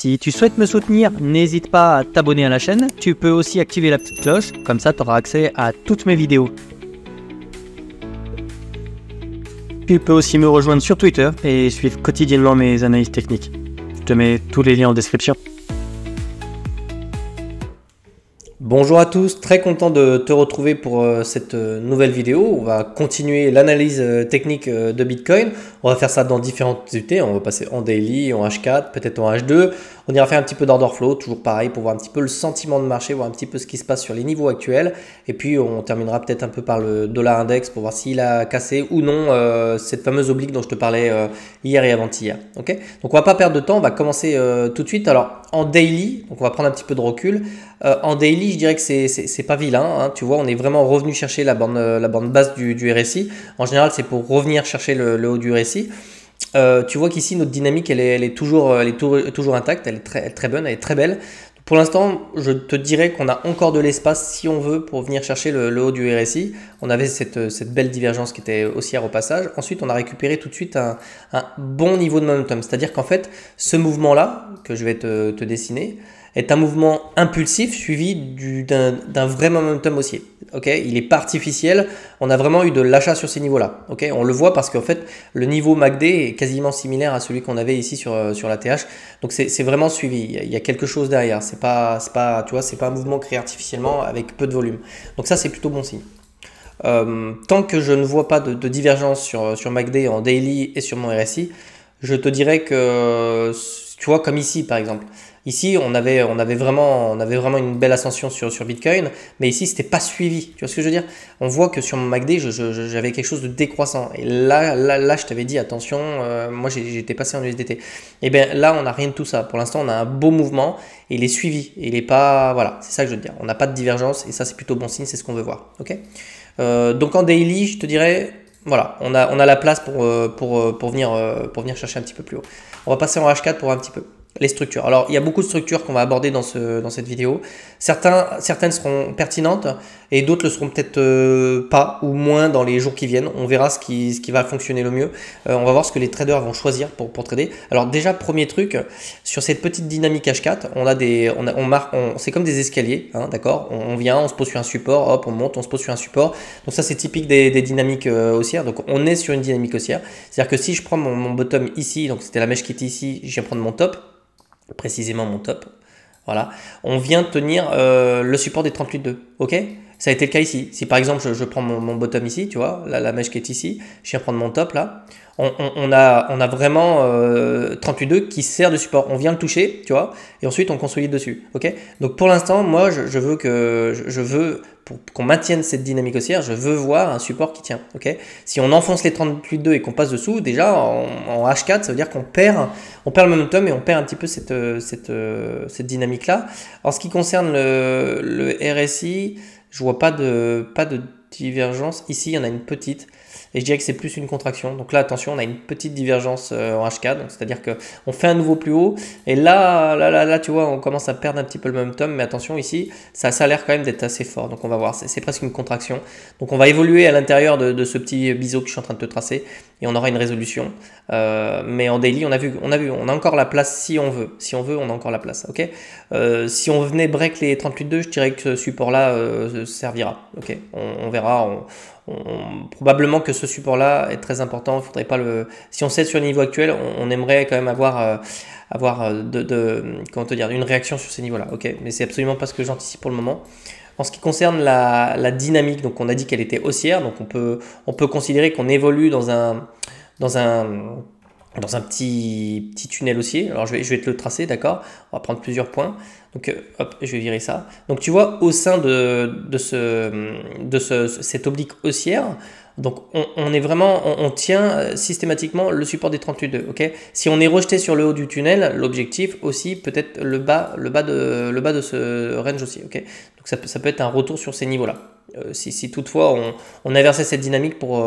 Si tu souhaites me soutenir, n'hésite pas à t'abonner à la chaîne. Tu peux aussi activer la petite cloche, comme ça tu auras accès à toutes mes vidéos. Tu peux aussi me rejoindre sur Twitter et suivre quotidiennement mes analyses techniques. Je te mets tous les liens en description. Bonjour à tous, très content de te retrouver pour cette nouvelle vidéo. On va continuer l'analyse technique de Bitcoin. On va faire ça dans différentes unités. On va passer en daily, en H4, peut-être en H2. On ira faire un petit peu d'order flow, toujours pareil, pour voir un petit peu le sentiment de marché, voir un petit peu ce qui se passe sur les niveaux actuels. Et puis on terminera peut-être un peu par le dollar index pour voir s'il a cassé ou non cette fameuse oblique dont je te parlais hier et avant-hier. Okay, donc on va pas perdre de temps, on va commencer tout de suite. Alors en daily, donc on va prendre un petit peu de recul. En daily, je dirais que c'est pas vilain, hein. Tu vois, on est vraiment revenu chercher la bande basse du RSI. En général, c'est pour revenir chercher le haut du RSI. Tu vois qu'ici, notre dynamique, elle est toujours intacte, elle est très bonne, elle est très belle. Pour l'instant, je te dirais qu'on a encore de l'espace si on veut pour venir chercher le haut du RSI. On avait cette belle divergence qui était haussière au passage. Ensuite, on a récupéré tout de suite un bon niveau de momentum. C'est-à-dire qu'en fait, ce mouvement-là, que je vais te dessiner, est un mouvement impulsif suivi d'un vrai momentum haussier. Okay, il n'est pas artificiel, on a vraiment eu de l'achat sur ces niveaux-là. Okay, on le voit parce qu'en fait, le niveau MACD est quasiment similaire à celui qu'on avait ici sur la TH. Donc c'est vraiment suivi, il y a quelque chose derrière. C'est pas un mouvement créé artificiellement avec peu de volume. Donc ça, c'est plutôt bon signe. Tant que je ne vois pas de divergence sur MACD en daily et sur mon RSI, je te dirais que, tu vois, comme ici par exemple. Ici, on avait vraiment une belle ascension sur Bitcoin, mais ici, c'était pas suivi. Tu vois ce que je veux dire? On voit que sur mon MACD, j'avais quelque chose de décroissant. Et là, je t'avais dit, attention, moi, j'étais passé en USDT. Et bien là, on n'a rien de tout ça. Pour l'instant, on a un beau mouvement et il est suivi. Il est pas, voilà, c'est ça que je veux te dire. On n'a pas de divergence et ça, c'est plutôt bon signe, c'est ce qu'on veut voir. Ok, donc en daily, je te dirais, voilà, on a la place pour venir chercher un petit peu plus haut. On va passer en H4 pour voir un petit peu les structures. Alors, il y a beaucoup de structures qu'on va aborder dans cette vidéo. Certaines seront pertinentes et d'autres le seront peut-être pas ou moins dans les jours qui viennent. On verra ce qui va fonctionner le mieux. On va voir ce que les traders vont choisir pour trader. Alors déjà, premier truc, sur cette petite dynamique H4, c'est comme des escaliers, hein, d'accord? On vient, on se pose sur un support, hop, on monte, on se pose sur un support. Donc ça, c'est typique des dynamiques haussières. Donc on est sur une dynamique haussière. C'est-à-dire que si je prends mon bottom ici, donc c'était la mèche qui était ici, je viens prendre mon top, précisément mon top, voilà, on vient tenir le support des 38,2, ok? Ça a été le cas ici. Si par exemple je prends mon bottom ici, tu vois, la mèche qui est ici, je viens prendre mon top là, on a vraiment 38,2 qui sert de support. On vient le toucher, tu vois, et ensuite on consolide dessus, ok? Donc pour l'instant, moi je veux pour qu'on maintienne cette dynamique haussière, je veux voir un support qui tient. Okay, si on enfonce les 38,2 et qu'on passe dessous, déjà en H4, ça veut dire qu'on perd le momentum et on perd un petit peu cette dynamique-là. En ce qui concerne le RSI, je vois pas de divergence. Ici, il y en a une petite. Et je dirais que c'est plus une contraction. Donc là, attention, on a une petite divergence en H4. C'est-à-dire qu'on fait un nouveau plus haut. Et là, tu vois, on commence à perdre un petit peu le momentum. Mais attention, ici, ça a l'air quand même d'être assez fort. Donc on va voir, c'est presque une contraction. Donc on va évoluer à l'intérieur de ce petit biseau que je suis en train de te tracer. Et on aura une résolution. Mais en daily, on a encore la place si on veut. Si on veut, on a encore la place. Okay, si on venait break les 38,2, je dirais que ce support-là servira. Okay, on verra. Probablement que ce support-là est très important. Il faudrait pas si on sait sur le niveau actuel, on aimerait quand même avoir comment te dire, une réaction sur ces niveaux-là. Ok, mais c'est absolument pas ce que j'anticipe pour le moment. En ce qui concerne la dynamique, donc on a dit qu'elle était haussière, donc on peut considérer qu'on évolue dans un petit tunnel haussier. Alors je vais te le tracer, d'accord? On va prendre plusieurs points. Donc hop, je vais virer ça. Donc tu vois, au sein de cette oblique haussière, donc on tient systématiquement le support des 38,2. Ok, si on est rejeté sur le haut du tunnel, l'objectif aussi peut être le bas de ce range aussi. Ok, donc ça peut être un retour sur ces niveaux-là. Si toutefois on inversait cette dynamique pour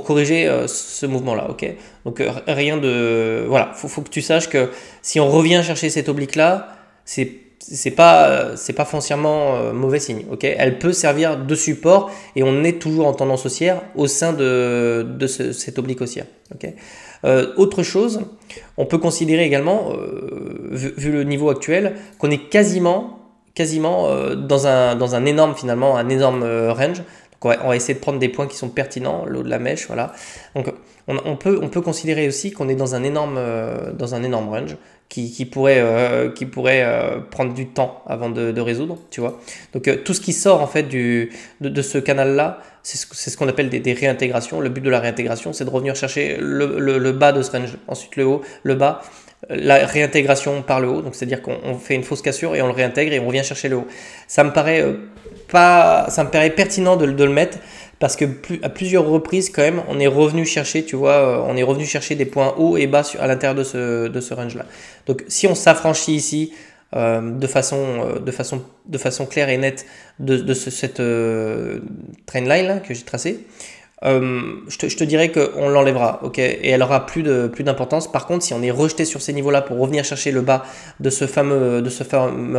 corriger ce mouvement-là, ok? Donc rien de... Voilà, faut que tu saches que si on revient chercher cette oblique-là, c'est c'est pas foncièrement mauvais signe. Ok, elle peut servir de support et on est toujours en tendance haussière au sein de cette oblique haussière. Ok. Autre chose, on peut considérer également, vu le niveau actuel, qu'on est quasiment dans un énorme finalement, un énorme range. Donc on va essayer de prendre des points qui sont pertinents, le haut de la mèche, voilà. Donc on peut considérer aussi qu'on est dans un énorme range qui pourrait prendre du temps avant de résoudre, tu vois. Donc tout ce qui sort en fait de ce canal-là, c'est ce qu'on appelle des réintégrations. Le but de la réintégration, c'est de revenir chercher le bas de ce range, ensuite le haut, le bas. La réintégration par le haut, donc c'est-à-dire qu'on fait une fausse cassure et on le réintègre et on revient chercher le haut. Ça me paraît pertinent de le mettre parce que à plusieurs reprises quand même, on est revenu chercher, tu vois, on est revenu chercher des points hauts et bas à l'intérieur de ce range-là. Donc si on s'affranchit ici de façon claire et nette de cette trendline là que j'ai tracée, je te dirais qu'on l'enlèvera, ok, et elle aura plus d'importance. Par contre, si on est rejeté sur ces niveaux-là pour revenir chercher le bas de ce fameux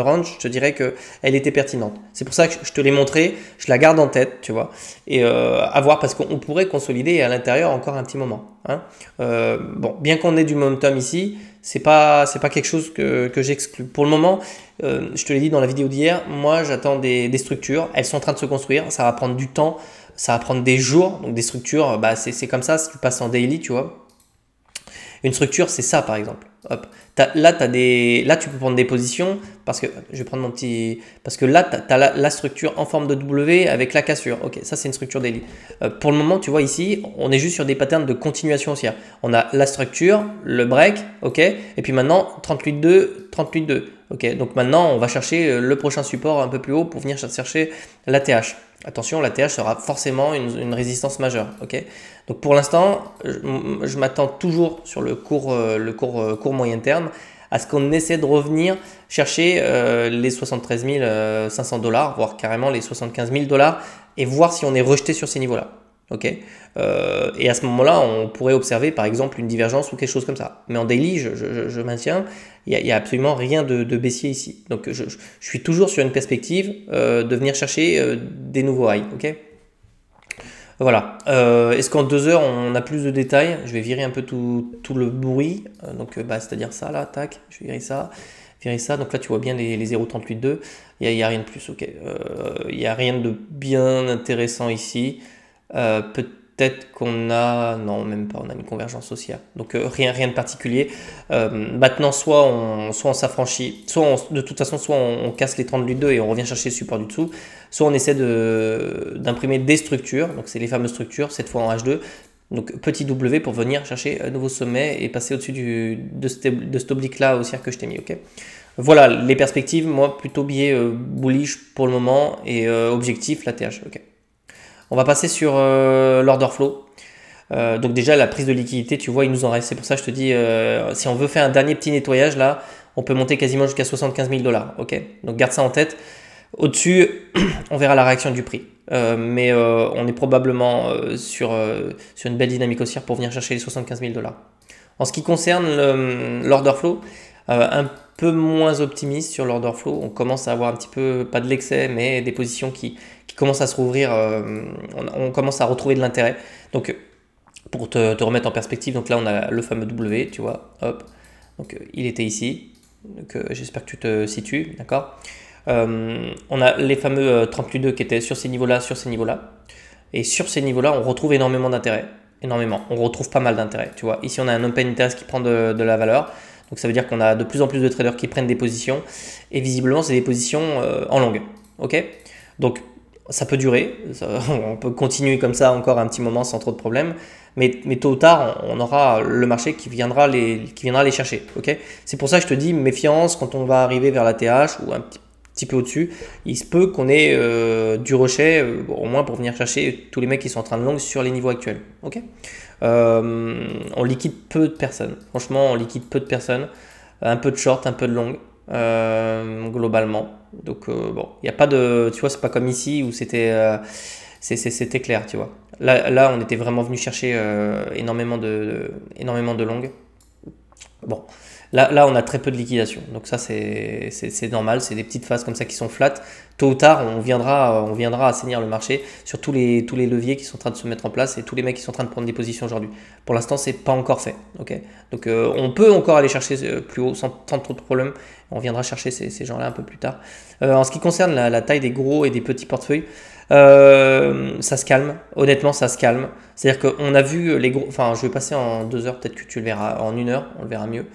range, je te dirais que elle était pertinente. C'est pour ça que je te l'ai montré, je la garde en tête, tu vois, et à voir parce qu'on pourrait consolider à l'intérieur encore un petit moment. Hein. Bon, bien qu'on ait du momentum ici, c'est pas quelque chose que j'exclus. Pour le moment, je te l'ai dit dans la vidéo d'hier, moi j'attends des structures, elles sont en train de se construire, ça va prendre du temps. Ça va prendre des jours, donc des structures, bah c'est comme ça, si tu passes en daily, tu vois. Une structure, c'est ça par exemple. Hop. Là, tu peux prendre des positions, parce que, je vais prendre mon petit... Parce que là, tu as la structure en forme de W avec la cassure. Ok, ça c'est une structure daily. Pour le moment, tu vois ici, on est juste sur des patterns de continuation haussière. On a la structure, le break, ok, et puis maintenant 38.2, 38.2. Ok, donc maintenant, on va chercher le prochain support un peu plus haut pour venir chercher l'ATH. Attention, l'ATH sera forcément une résistance majeure. Okay, donc pour l'instant, je m'attends toujours sur le court moyen terme à ce qu'on essaie de revenir chercher les 73 500 $, voire carrément les 75 000 $ et voir si on est rejeté sur ces niveaux-là. Okay, et à ce moment-là, on pourrait observer par exemple une divergence ou quelque chose comme ça. Mais en daily, je maintiens, il n'y a absolument rien de baissier ici. Donc je suis toujours sur une perspective de venir chercher des nouveaux highs. Okay, voilà. Est-ce qu'en 2 heures, on a plus de détails? Je vais virer un peu tout le bruit. C'est-à-dire ça là, tac, je vais virer ça. Donc là tu vois bien les 0,38.2, il n'y a rien de plus. Okay. Il n'y a rien de bien intéressant ici. Peut-être qu'on a, non même pas, on a une convergence haussière, donc rien de particulier. Maintenant soit on s'affranchit, de toute façon soit on casse les 38.2 et on revient chercher le support du dessous, soit on essaie d'imprimer des structures, donc c'est les fameuses structures, cette fois en H2, donc petit W pour venir chercher un nouveau sommet et passer au-dessus de cet oblique là haussière que je t'ai mis. Ok, voilà les perspectives, moi plutôt biais bullish pour le moment et objectif la TH. Ok, on va passer sur l'order flow. Donc déjà la prise de liquidité, tu vois, il nous en reste. C'est pour ça que je te dis, si on veut faire un dernier petit nettoyage là, on peut monter quasiment jusqu'à 75 000 $. Ok, donc garde ça en tête. Au-dessus, on verra la réaction du prix. Mais on est probablement sur une belle dynamique haussière pour venir chercher les 75 000 $. En ce qui concerne l'order flow, un peu moins optimiste sur l'order flow. On commence à avoir un petit peu, pas de l'excès, mais des positions qui commencent à se rouvrir. On commence à retrouver de l'intérêt. Donc, pour te remettre en perspective, donc là, on a le fameux W, tu vois, hop. Donc, il était ici. Donc, j'espère que tu te situes, d'accord. On a les fameux 38.2 qui étaient sur ces niveaux-là, Et sur ces niveaux-là, on retrouve énormément d'intérêt. Énormément. On retrouve pas mal d'intérêt, tu vois. Ici, on a un open interest qui prend de la valeur. Donc ça veut dire qu'on a de plus en plus de traders qui prennent des positions et visiblement c'est des positions en longue. Ok, donc ça peut durer, on peut continuer comme ça encore un petit moment sans trop de problèmes, mais tôt ou tard on aura le marché qui viendra les chercher. Ok, c'est pour ça que je te dis méfiance quand on va arriver vers la TH ou un petit peu au-dessus, il se peut qu'on ait du rejet au moins pour venir chercher tous les mecs qui sont en train de long sur les niveaux actuels. Ok. On liquide peu de personnes. Franchement, on liquide peu de personnes. Un peu de short, un peu de long, globalement. Donc, bon, il n'y a pas de... Tu vois, c'est pas comme ici où c'était clair, tu vois. Là, on était vraiment venu chercher énormément de longues. Bon, là, on a très peu de liquidation. Donc ça, c'est normal. C'est des petites phases comme ça qui sont flat. Tôt ou tard, on viendra assainir le marché sur tous les leviers qui sont en train de se mettre en place et tous les mecs qui sont en train de prendre des positions aujourd'hui. Pour l'instant, c'est pas encore fait. Ok. Donc on peut encore aller chercher plus haut sans trop de problèmes. On viendra chercher ces gens-là un peu plus tard. En ce qui concerne la taille des gros et des petits portefeuilles, ça se calme. Honnêtement, ça se calme. C'est-à-dire qu'on a vu les gros. Enfin, je vais passer en 2 heures. Peut-être que tu le verras en 1 heure. On le verra mieux.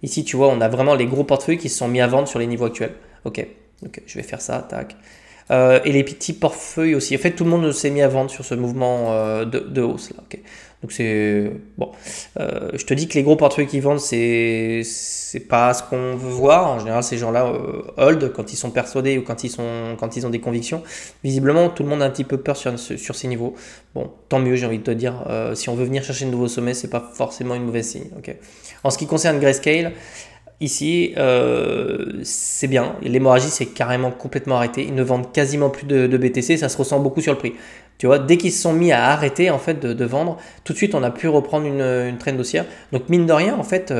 Ici, tu vois, on a vraiment les gros portefeuilles qui se sont mis à vendre sur les niveaux actuels. Ok, donc je vais faire ça, tac. Et les petits portefeuilles aussi. En fait, tout le monde s'est mis à vendre sur ce mouvement de hausse là. Ok, donc c'est bon. Je te dis que les gros portefeuilles qui vendent, c'est pas ce qu'on veut voir. En général, ces gens-là hold quand ils sont persuadés ou quand ils ont des convictions. Visiblement, tout le monde a un petit peu peur sur ces niveaux. Bon, tant mieux, j'ai envie de te dire. Si on veut venir chercher de nouveaux sommets, c'est pas forcément une mauvaise signe. Ok. En ce qui concerne Grayscale, ici, c'est bien. L'hémorragie s'est carrément complètement arrêtée. Ils ne vendent quasiment plus de BTC. Ça se ressent beaucoup sur le prix. Tu vois, dès qu'ils se sont mis à arrêter en fait de vendre, tout de suite on a pu reprendre une trend haussière. Donc mine de rien, en fait,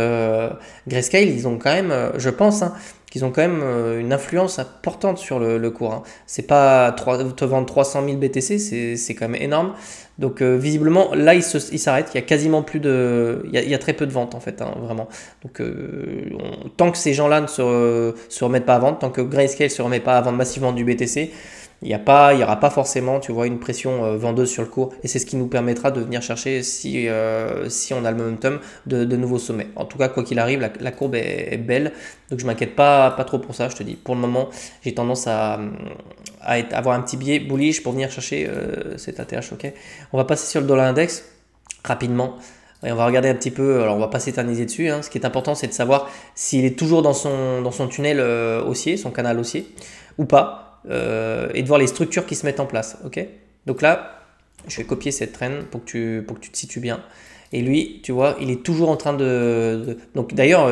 Grayscale, ils ont quand même, je pense, hein, qu'ils ont quand même une influence importante sur le cours. Hein. C'est pas te vendre 300 000 BTC, c'est quand même énorme. Donc visiblement, là, il s'arrête. Il y a quasiment plus de, il y a très peu de ventes en fait, hein, vraiment. Donc tant que ces gens-là ne se remettent pas à vendre, tant que Grayscale se remet pas à vendre massivement du BTC, il y aura pas forcément, tu vois, une pression vendeuse sur le cours. Et c'est ce qui nous permettra de venir chercher, si on a le momentum, de nouveaux sommets. En tout cas, quoi qu'il arrive, la courbe est belle. Donc je m'inquiète pas trop pour ça, je te dis. Pour le moment, j'ai tendance à avoir un petit biais bullish pour venir chercher cet ATH. Ok. On va passer sur le dollar index rapidement. Et on va regarder un petit peu, alors on va pas s'éterniser dessus. Hein. Ce qui est important, c'est de savoir s'il est toujours dans son tunnel haussier, son canal haussier, ou pas. Et de voir les structures qui se mettent en place. Ok. Donc là, je vais copier cette trend pour que tu te situes bien. Et lui, tu vois, il est toujours en train donc d'ailleurs,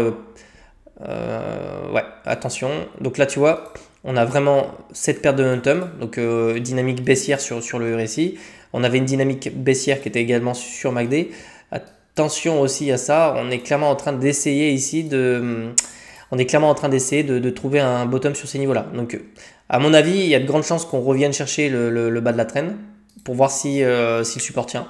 ouais, attention. Donc là, tu vois, on a vraiment cette perte de momentum, donc dynamique baissière sur le RSI. On avait une dynamique baissière qui était également sur MACD. Attention aussi à ça. On est clairement en train d'essayer ici de trouver un bottom sur ces niveaux-là. Donc, à mon avis, il y a de grandes chances qu'on revienne chercher le bas de la trend pour voir si le support tient.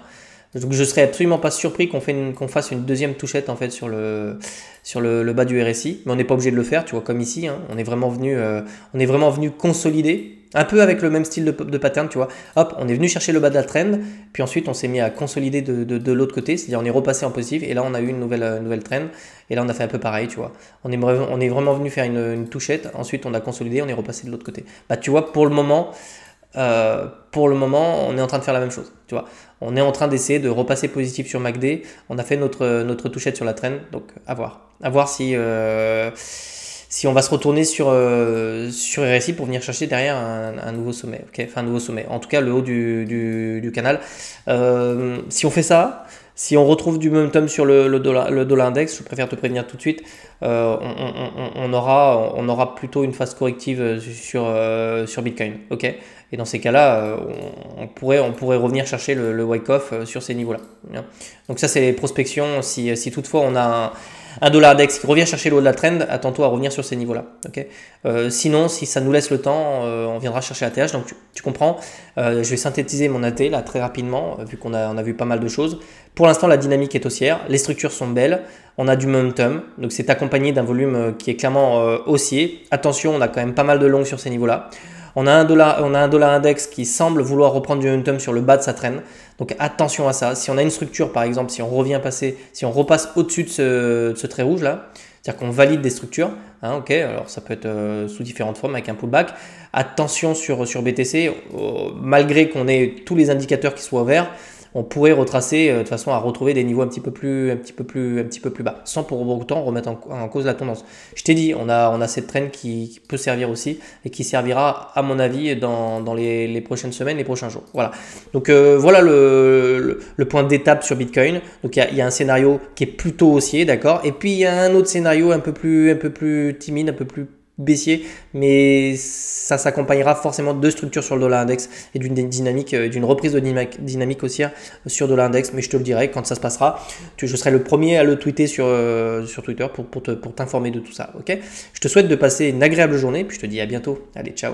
Donc, je serais absolument pas surpris qu'on fasse une deuxième touchette en fait sur le bas du RSI, mais on n'est pas obligé de le faire, tu vois, comme ici. Hein, on est vraiment venu consolider. Un peu avec le même style de pattern, tu vois. Hop, on est venu chercher le bas de la trend, puis ensuite on s'est mis à consolider de l'autre côté, c'est-à-dire on est repassé en positif, et là on a eu une nouvelle trend, et là on a fait un peu pareil, tu vois. On est vraiment venu faire une touchette, ensuite on a consolidé, on est repassé de l'autre côté. Bah tu vois, pour le moment, on est en train de faire la même chose, tu vois. On est en train d'essayer de repasser positif sur MACD, on a fait notre touchette sur la trend, donc à voir si on va se retourner sur RSI pour venir chercher derrière un nouveau sommet, ok, enfin un nouveau sommet, en tout cas le haut du canal. Si on fait ça, si on retrouve du momentum sur le dollar index, je préfère te prévenir tout de suite, on aura plutôt une phase corrective sur Bitcoin, ok. Et dans ces cas-là, on pourrait revenir chercher le wake-off sur ces niveaux-là. Donc ça, c'est les prospections. Si toutefois on a un dollar index qui revient chercher le haut de la trend, attends-toi à revenir sur ces niveaux-là. Okay. Sinon, si ça nous laisse le temps, on viendra chercher ATH. Donc tu comprends. Je vais synthétiser mon AT là très rapidement, vu qu'on a vu pas mal de choses. Pour l'instant, la dynamique est haussière. Les structures sont belles. On a du momentum. Donc c'est accompagné d'un volume qui est clairement haussier. Attention, on a quand même pas mal de longs sur ces niveaux-là. On a un dollar index qui semble vouloir reprendre du momentum sur le bas de sa trend. Donc attention à ça. Si on a une structure, par exemple, si on repasse au-dessus de ce trait rouge là, c'est-à-dire qu'on valide des structures, hein, ok, alors ça peut être sous différentes formes avec un pullback. Attention sur BTC, malgré qu'on ait tous les indicateurs qui soient verts, on pourrait retracer de façon à retrouver des niveaux un petit peu plus bas, sans pour autant remettre en cause la tendance. Je t'ai dit, on a cette trend qui peut servir aussi et qui servira à mon avis dans les prochaines semaines, les prochains jours. Voilà. Donc voilà le point d'étape sur Bitcoin. Donc il y a un scénario qui est plutôt haussier, d'accord. Et puis il y a un autre scénario un peu plus timide, un peu plus baissier, mais ça s'accompagnera forcément de structures sur le dollar index et d'une dynamique, d'une reprise de dynamique haussière sur le dollar index. Mais je te le dirai quand ça se passera. Je serai le premier à le tweeter sur Twitter pour t'informer de tout ça. Ok, je te souhaite de passer une agréable journée, puis je te dis à bientôt. Allez, ciao.